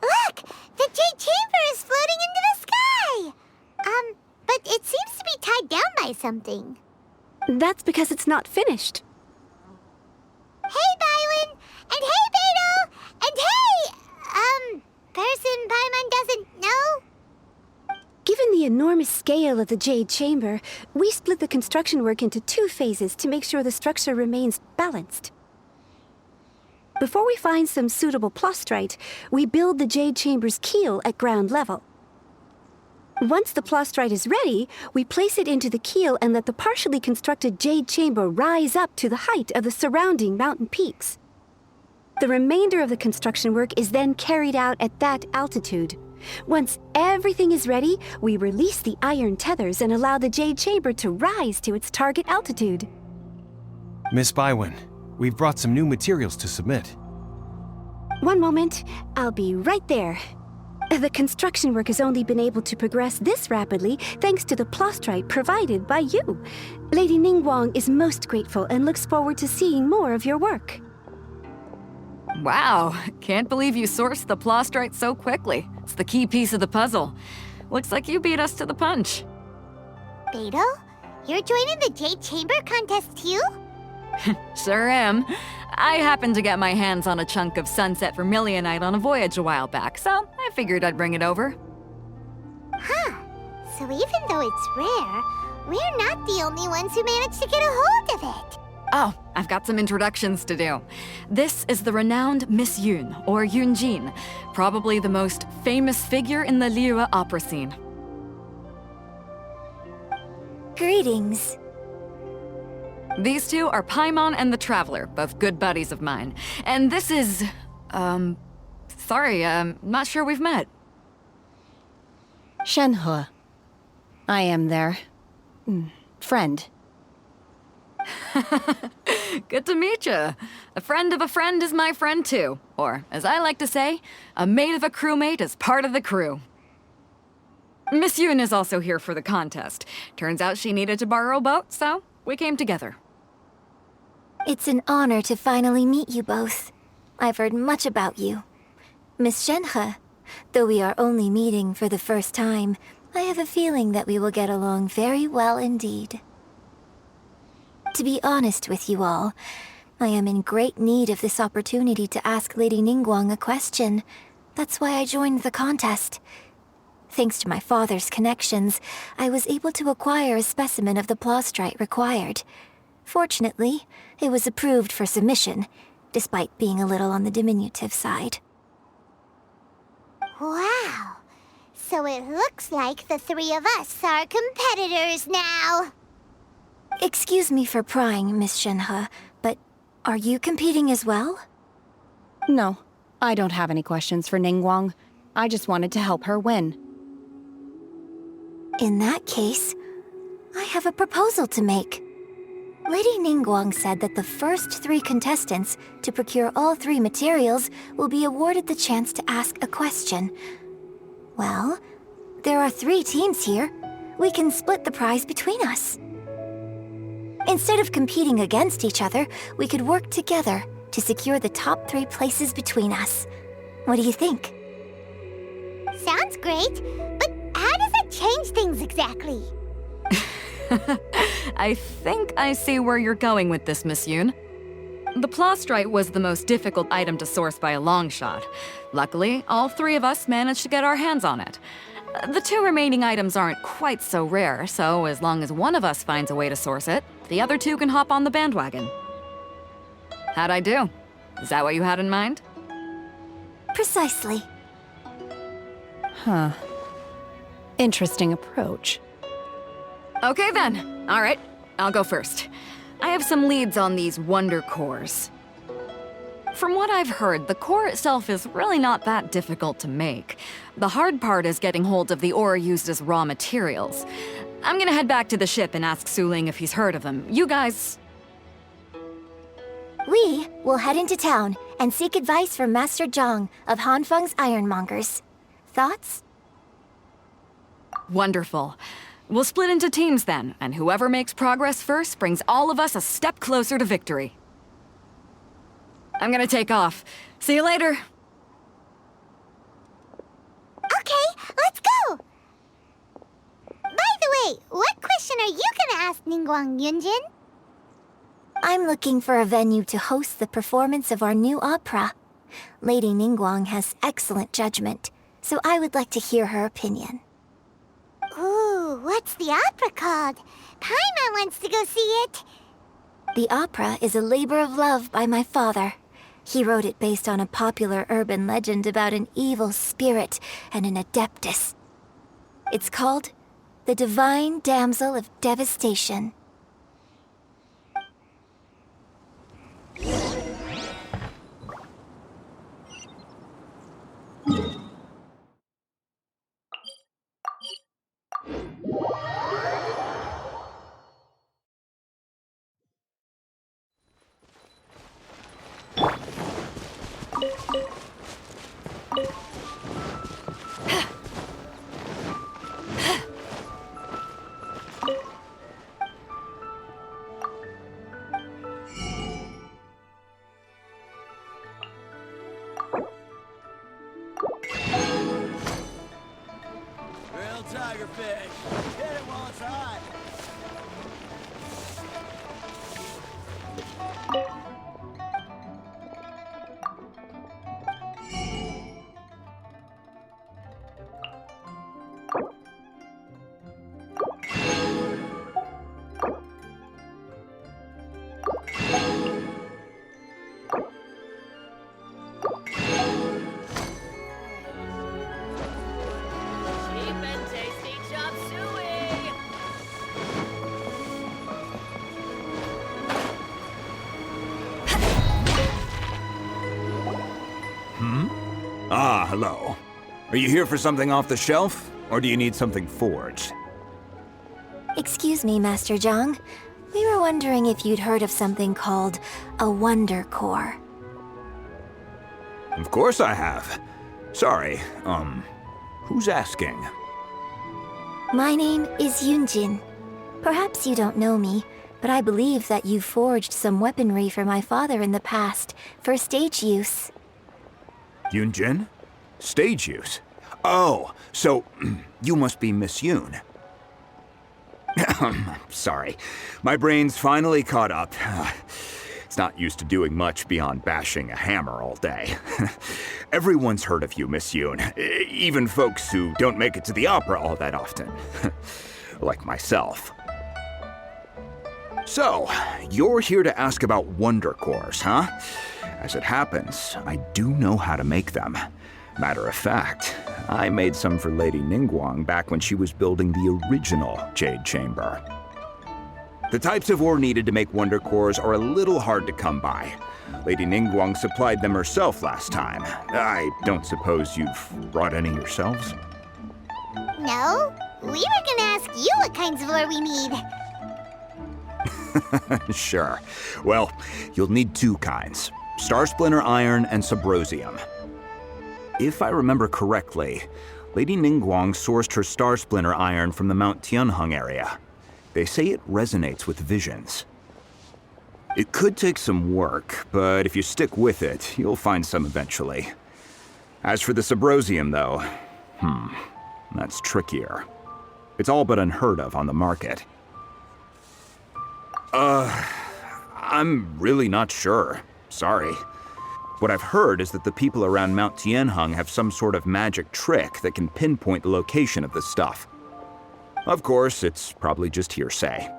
Look! The Jade Chamber is floating into the sky! But it seems to be tied down by something. That's because it's not finished. Hey, Bywin! And hey, Beto! And hey! Person Paimon doesn't know? Given the enormous scale of the Jade Chamber, we split the construction work into 2 phases to make sure the structure remains balanced. Before we find some suitable plastrite, we build the Jade Chamber's keel at ground level. Once the plastrite is ready, we place it into the keel and let the partially constructed Jade Chamber rise up to the height of the surrounding mountain peaks. The remainder of the construction work is then carried out at that altitude. Once everything is ready, we release the iron tethers and allow the Jade Chamber to rise to its target altitude. Miss Bywin, we've brought some new materials to submit. One moment, I'll be right there. The construction work has only been able to progress this rapidly thanks to the plastrite provided by you. Lady Ningguang is most grateful and looks forward to seeing more of your work. Wow, can't believe you sourced the plastrite so quickly. It's the key piece of the puzzle. Looks like you beat us to the punch. Beto? You're joining the Jade Chamber contest too? Sure am. I happened to get my hands on a chunk of sunset vermilionite on a voyage a while back, so I figured I'd bring it over. Huh. So even though it's rare, we're not the only ones who managed to get a hold of it. Oh, I've got some introductions to do. This is the renowned Miss Yun, or Yunjin, probably the most famous figure in the Liyue opera scene. Greetings. These two are Paimon and the Traveler, both good buddies of mine. And this is... sorry, not sure we've met. Shenhe. I am their... friend. Good to meet you. A friend of a friend is my friend too. Or, as I like to say, a mate of a crewmate is part of the crew. Miss Yun is also here for the contest. Turns out she needed to borrow a boat, so we came together. It's an honor to finally meet you both. I've heard much about you. Miss Shenhe, though we are only meeting for the first time, I have a feeling that we will get along very well indeed. To be honest with you all, I am in great need of this opportunity to ask Lady Ningguang a question. That's why I joined the contest. Thanks to my father's connections, I was able to acquire a specimen of the plastrite required. Fortunately, it was approved for submission, despite being a little on the diminutive side. Wow! So it looks like the 3 of us are competitors now! Excuse me for prying, Miss Shenhe, but are you competing as well? No, I don't have any questions for Ningguang. I just wanted to help her win. In that case, I have a proposal to make. Lady Ningguang said that the first 3 contestants to procure all 3 materials will be awarded the chance to ask a question. Well, there are 3 teams here. We can split the prize between us. Instead of competing against each other, we could work together to secure the top 3 places between us. What do you think? Sounds great, but how does it change things exactly? I think I see where you're going with this, Miss Yun. The plastrite was the most difficult item to source by a long shot. Luckily, all 3 of us managed to get our hands on it. The 2 remaining items aren't quite so rare, so as long as one of us finds a way to source it, the other 2 can hop on the bandwagon. How'd I do? Is that what you had in mind? Precisely. Huh. Interesting approach. Okay then. All right, I'll go first. I have some leads on these wonder cores. From what I've heard, the core itself is really not that difficult to make. The hard part is getting hold of the ore used as raw materials. I'm gonna head back to the ship and ask Suling if he's heard of them. You guys... We will head into town and seek advice from Master Zhang of Hanfeng's Ironmongers. Thoughts? Wonderful. We'll split into teams then, and whoever makes progress first brings all of us a step closer to victory. I'm gonna take off. See you later. Okay, let's go! By the way, what question are you gonna ask Ningguang, Yunjin? I'm looking for a venue to host the performance of our new opera. Lady Ningguang has excellent judgment, so I would like to hear her opinion. Ooh, what's the opera called? Paimon wants to go see it. The opera is a labor of love by my father. He wrote it based on a popular urban legend about an evil spirit and an adeptus. It's called The Divine Damsel of Devastation. Real tiger fish. Hit it while it's hot. Cheap and tasty chop suey. Ah, hello. Are you here for something off the shelf, or do you need something forged? Excuse me, Master Zhang. We were wondering if you'd heard of something called a Wonder Core. Of course I have. Sorry, who's asking? My name is Yunjin. Perhaps you don't know me, but I believe that you forged some weaponry for my father in the past for stage use. Yunjin? Stage use? Oh, so you must be Miss Yun. Sorry, my brain's finally caught up. It's not used to doing much beyond bashing a hammer all day. Everyone's heard of you, Miss Yun. Even folks who don't make it to the opera all that often. Like myself. So, you're here to ask about wonder cores, huh? As it happens, I do know how to make them. Matter of fact, I made some for Lady Ningguang back when she was building the original Jade Chamber. The types of ore needed to make wonder cores are a little hard to come by. Lady Ningguang supplied them herself last time. I don't suppose you've brought any yourselves? No, we were gonna ask you what kinds of ore we need. Sure. Well, you'll need two kinds. Star Splinter Iron and Subrosium. If I remember correctly, Lady Ningguang sourced her Star Splinter Iron from the Mount Tianheng area. They say it resonates with visions. It could take some work, but if you stick with it, you'll find some eventually. As for the Subrosium, though, that's trickier. It's all but unheard of on the market. I'm really not sure. Sorry. What I've heard is that the people around Mount Tianheng have some sort of magic trick that can pinpoint the location of this stuff. Of course, it's probably just hearsay.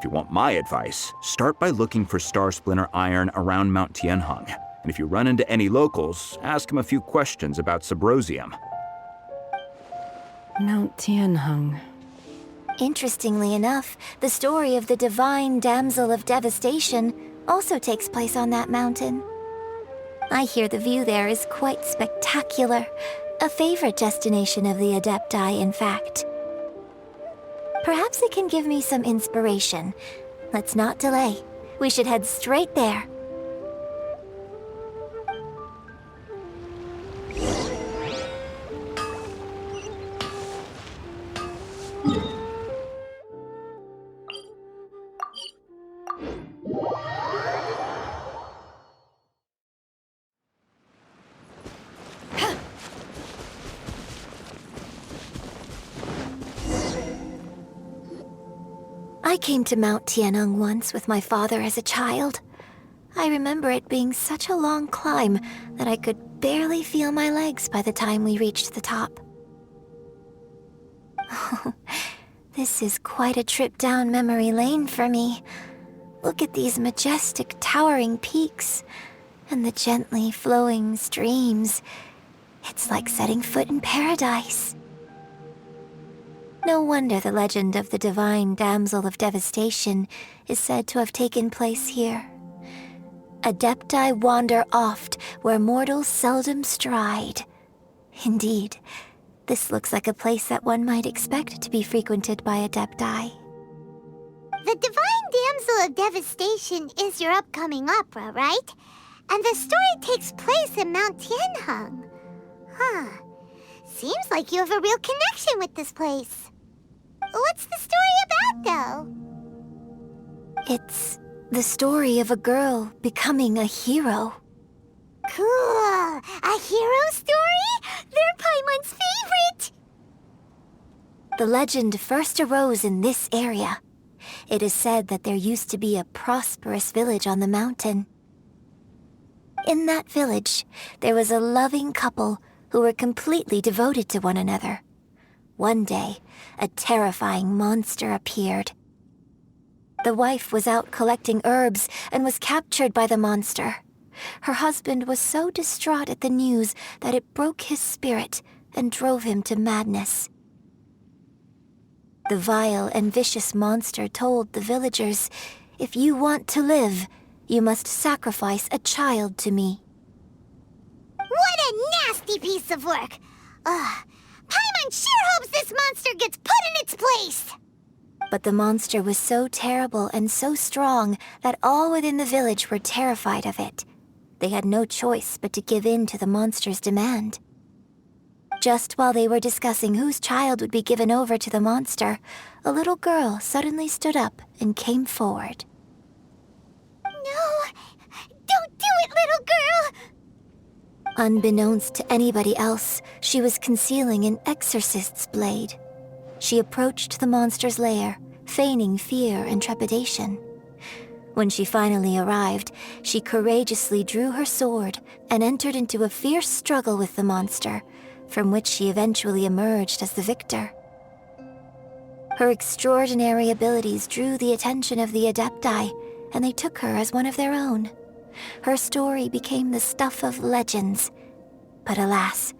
If you want my advice, start by looking for Star Splinter Iron around Mount Tianheng. And if you run into any locals, ask them a few questions about Subrosium. Mount Tianheng. Interestingly enough, the story of the divine damsel of devastation also takes place on that mountain. I hear the view there is quite spectacular. A favorite destination of the Adepti, in fact. Perhaps it can give me some inspiration. Let's not delay. We should head straight there. I came to Mount Tianheng once with my father as a child. I remember it being such a long climb that I could barely feel my legs by the time we reached the top. Oh, this is quite a trip down memory lane for me. Look at these majestic, towering peaks and the gently flowing streams. It's like setting foot in paradise. No wonder the legend of the divine damsel of devastation is said to have taken place here. Adepti wander oft where mortals seldom stride. Indeed, this looks like a place that one might expect to be frequented by Adepti. The Divine Damsel of Devastation is your upcoming opera, right? And the story takes place in Mount Tianheng. Huh. Seems like you have a real connection with this place. What's the story about, though? It's the story of a girl becoming a hero. Cool! A hero story? They're Paimon's favorite! The legend first arose in this area. It is said that there used to be a prosperous village on the mountain. In that village, there was a loving couple who were completely devoted to one another. One day, a terrifying monster appeared. The wife was out collecting herbs and was captured by the monster. Her husband was so distraught at the news that it broke his spirit and drove him to madness. The vile and vicious monster told the villagers, "If you want to live, you must sacrifice a child to me." What a nasty piece of work! Ugh. Paimon sure hopes this monster gets put in its place! But the monster was so terrible and so strong that all within the village were terrified of it. They had no choice but to give in to the monster's demand. Just while they were discussing whose child would be given over to the monster, a little girl suddenly stood up and came forward. No! Don't do it, little girl! Unbeknownst to anybody else, she was concealing an exorcist's blade. She approached the monster's lair, feigning fear and trepidation. When she finally arrived, she courageously drew her sword and entered into a fierce struggle with the monster, from which she eventually emerged as the victor. Her extraordinary abilities drew the attention of the Adepti, and they took her as one of their own. Her story became the stuff of legends. But alas,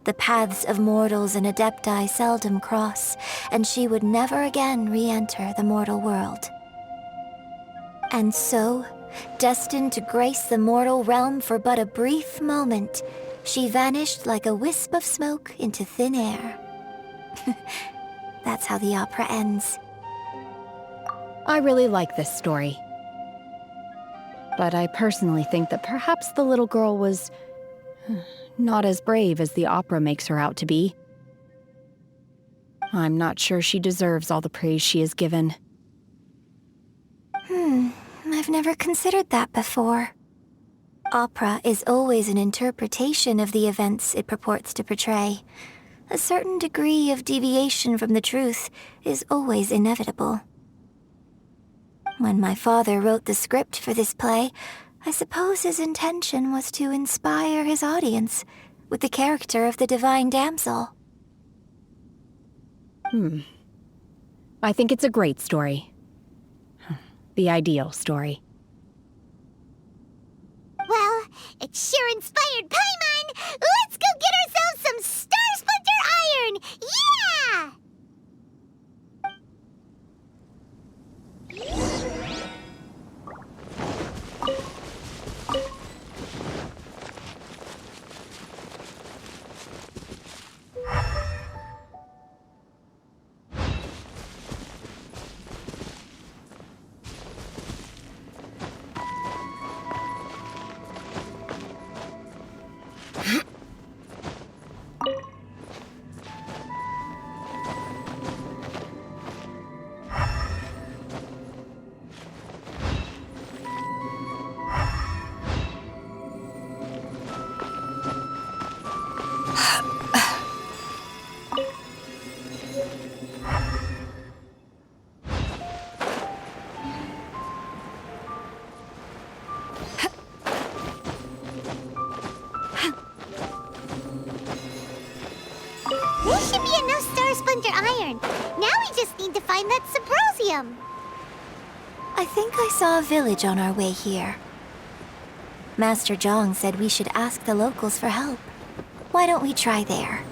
the paths of mortals and Adepti seldom cross, and she would never again re-enter the mortal world. And so, destined to grace the mortal realm for but a brief moment, she vanished like a wisp of smoke into thin air. That's how the opera ends. I really like this story. But I personally think that perhaps the little girl was not as brave as the opera makes her out to be. I'm not sure she deserves all the praise she is given. I've never considered that before. Opera is always an interpretation of the events it purports to portray. A certain degree of deviation from the truth is always inevitable. When my father wrote the script for this play, I suppose his intention was to inspire his audience with the character of the divine damsel. I think it's a great story. the ideal story. Well, it sure inspired Paimon! Let's go get ourselves some Star Splinter Iron! Yeah! There should be enough Star Splinter Iron. Now we just need to find that Subrosium. I think I saw a village on our way here. Master Zhang said we should ask the locals for help. Why don't we try there?